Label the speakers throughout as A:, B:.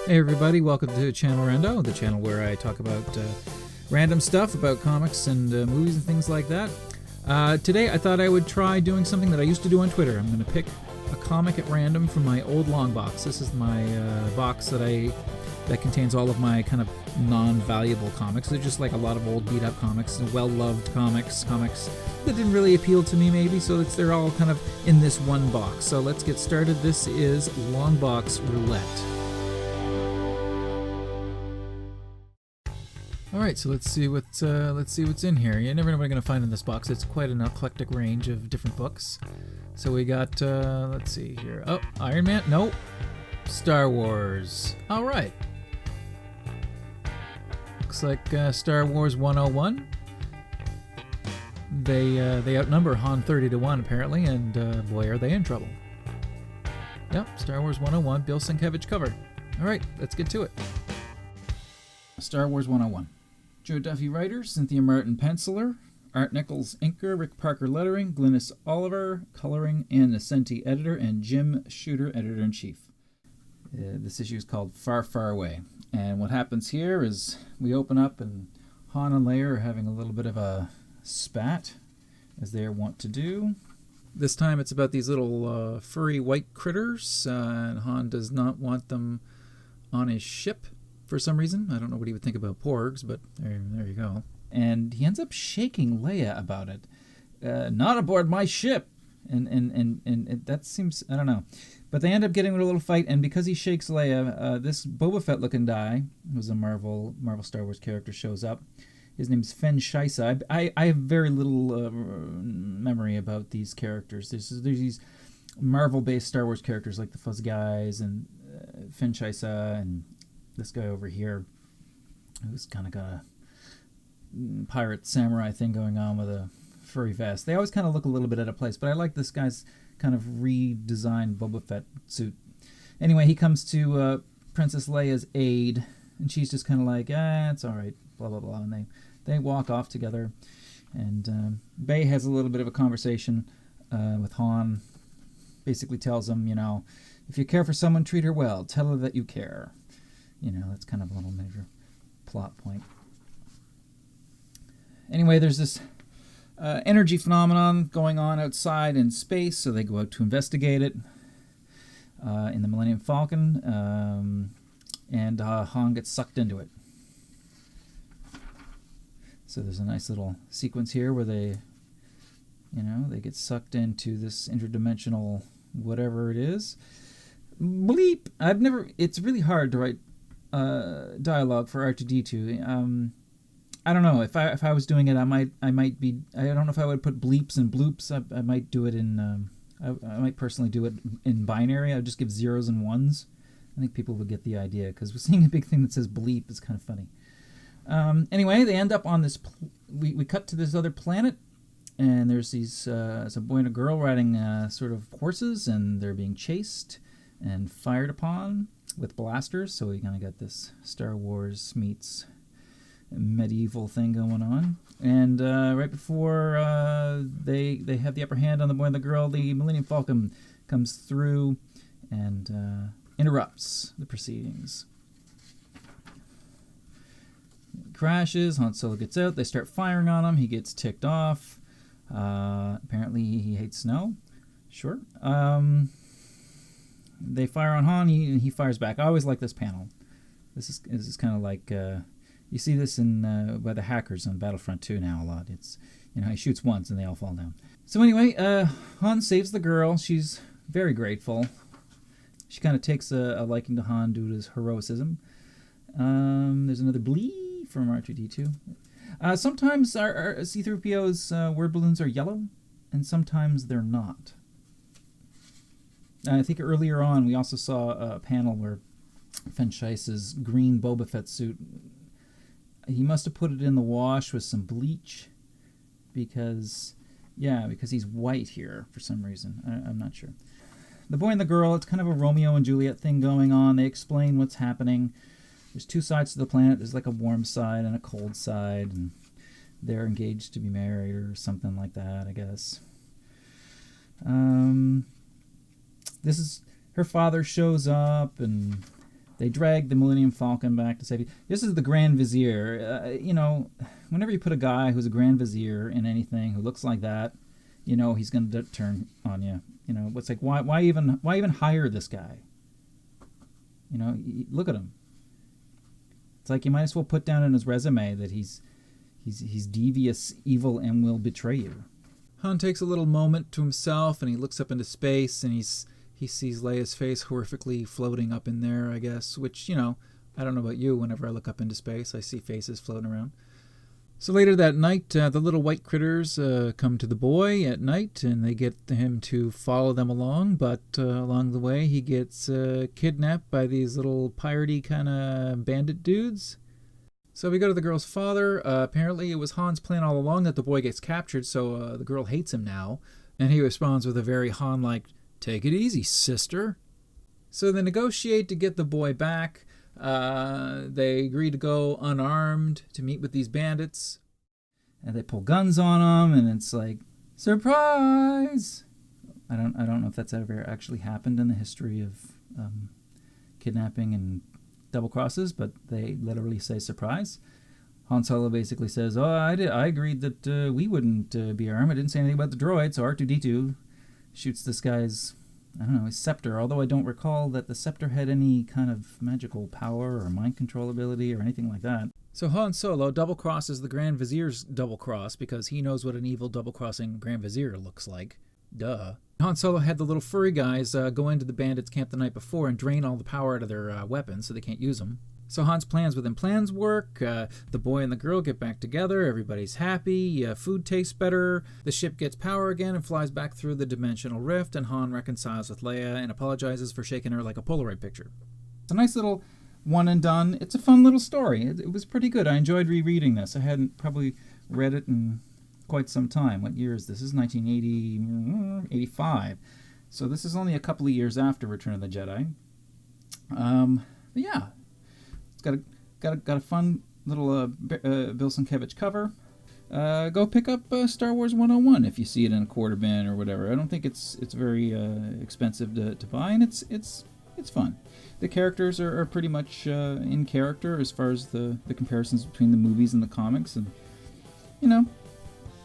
A: Hey everybody, welcome to Channel Rando, the channel where I talk about random stuff about comics and movies and things like that. Today I thought I would try doing something that I used to do on Twitter. I'm going to pick a comic at random from my old long box. This is my box that contains all of my kind of non-valuable comics. They're just like a lot of old beat-up comics and well-loved comics that didn't really appeal to me maybe, so they're all kind of in this one box. So let's get started. This is Box Roulette. All right, so let's see what's in here. You never know what you're gonna find in this box. It's quite an eclectic range of different books. So we got let's see here. Oh, Iron Man? Nope. Star Wars. All right. Looks like Star Wars 101. They outnumber Han 30-1 apparently, and boy are they in trouble. Yep, Star Wars 101, Bill Sienkiewicz cover. All right, let's get to it. Star Wars 101. Joe Duffy writer, Cynthia Martin penciler, Art Nichols inker, Rick Parker lettering, Glynis Oliver coloring, Ann Nesenti editor, and Jim Shooter editor-in-chief. This issue is called Far, Far Away. And what happens here is we open up and Han and Leia are having a little bit of a spat, as they want to do. This time it's about these little furry white critters, and Han does not want them on his ship for some reason. I don't know what he would think about porgs, but there you go. And he ends up shaking Leia about it. Not aboard my ship! And that seems, I don't know. But they end up getting a little fight, and because he shakes Leia, this Boba Fett looking guy, who's a Marvel Star Wars character, shows up. His name's Fen Shaisa. I have very little memory about these characters. There's these Marvel-based Star Wars characters like the Fuzz Guys and Fen Shaisa and this guy over here who's kind of got a pirate samurai thing going on with a furry vest. They always kind of look a little bit out of place, but I like this guy's kind of redesigned Boba Fett suit. Anyway, he comes to Princess Leia's aid, and she's just kind of like, it's all right, blah, blah, blah. And they walk off together, and Bay has a little bit of a conversation with Han. Basically tells him, if you care for someone, treat her well. Tell her that you care. That's kind of a little major plot point. Anyway, there's this energy phenomenon going on outside in space, so they go out to investigate it in the Millennium Falcon, and Han gets sucked into it. So there's a nice little sequence here where they get sucked into this interdimensional whatever it is. Bleep! It's really hard to write dialogue for R2-D2. I don't know if I was doing it, I might be. I don't know if I would put bleeps and bloops. I might do it in. I might personally do it in binary. I'd just give zeros and ones. I think people would get the idea because we're seeing a big thing that says bleep is kind of funny. Anyway, they end up on this. We cut to this other planet, and there's these. It's a boy and a girl riding sort of horses, and they're being chased and fired upon with blasters. So we kind of got this Star Wars meets medieval thing going on. And right before they have the upper hand on the boy and the girl, the Millennium Falcon comes through and interrupts the proceedings. It crashes. Han Solo gets out. They start firing on him. He gets ticked off. Apparently he hates snow. Sure. They fire on Han. He fires back. I always like this panel. This is kind of like you see this in by the hackers on Battlefront 2 now a lot. It's he shoots once and they all fall down. So anyway, Han saves the girl. She's very grateful. She kind of takes a liking to Han due to his heroism. There's another blee from R2-D2. Sometimes our C-3PO's word balloons are yellow, and sometimes they're not. I think earlier on we also saw a panel where Fen Shaisa's green Boba Fett suit, he must have put it in the wash with some bleach because he's white here for some reason. I'm not sure. The boy and the girl, it's kind of a Romeo and Juliet thing going on. They explain what's happening. There's two sides to the planet. There's like a warm side and a cold side, and they're engaged to be married or something like that, I guess. This is her father shows up, and They drag the Millennium Falcon back to safety. This is the Grand Vizier. You know, whenever you put a guy who's a Grand Vizier in anything who looks like that, you know he's going to turn on you. You know, it's like why even hire this guy? You know, look at him. It's like you might as well put down in his resume that he's devious, evil, and will betray you. Han takes a little moment to himself, and he looks up into space, and he sees Leia's face horrifically floating up in there, I guess, which, you know, I don't know about you, whenever I look up into space, I see faces floating around. So later that night, the little white critters come to the boy at night, and they get him to follow them along, but along the way he gets kidnapped by these little piratey kind of bandit dudes. So we go to the girl's father. Apparently it was Han's plan all along that the boy gets captured, so the girl hates him now, and he responds with a very Han-like, "Take it easy, sister." So they negotiate to get the boy back. They agree to go unarmed to meet with these bandits, and they pull guns on them, and it's like, surprise! I don't know if that's ever actually happened in the history of kidnapping and double crosses, but they literally say surprise. Han Solo basically says, "Oh, I agreed that we wouldn't be armed. I didn't say anything about the droid." So R2-D2 shoots this guy's, I don't know, his scepter, although I don't recall that the scepter had any kind of magical power or mind control ability or anything like that. So Han Solo double crosses the Grand Vizier's double cross because he knows what an evil double crossing Grand Vizier looks like. Duh. Han Solo had the little furry guys go into the bandits' camp the night before and drain all the power out of their weapons so they can't use them. So Han's plans within plans work. The boy and the girl get back together. Everybody's happy. Food tastes better. The ship gets power again and flies back through the dimensional rift, and Han reconciles with Leia and apologizes for shaking her like a Polaroid picture. It's a nice little one and done. It's a fun little story. It was pretty good. I enjoyed rereading this. I hadn't probably read it in quite some time. What year is this? This is 1985. So this is only a couple of years after Return of the Jedi. But yeah. It's got a fun little Bill Sienkiewicz cover. Go pick up Star Wars 101 if you see it in a quarter bin or whatever. I don't think it's very expensive to buy, and it's fun. The characters are pretty much in character as far as the comparisons between the movies and the comics, and you know,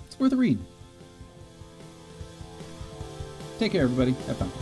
A: it's worth a read. Take care, everybody. Have fun.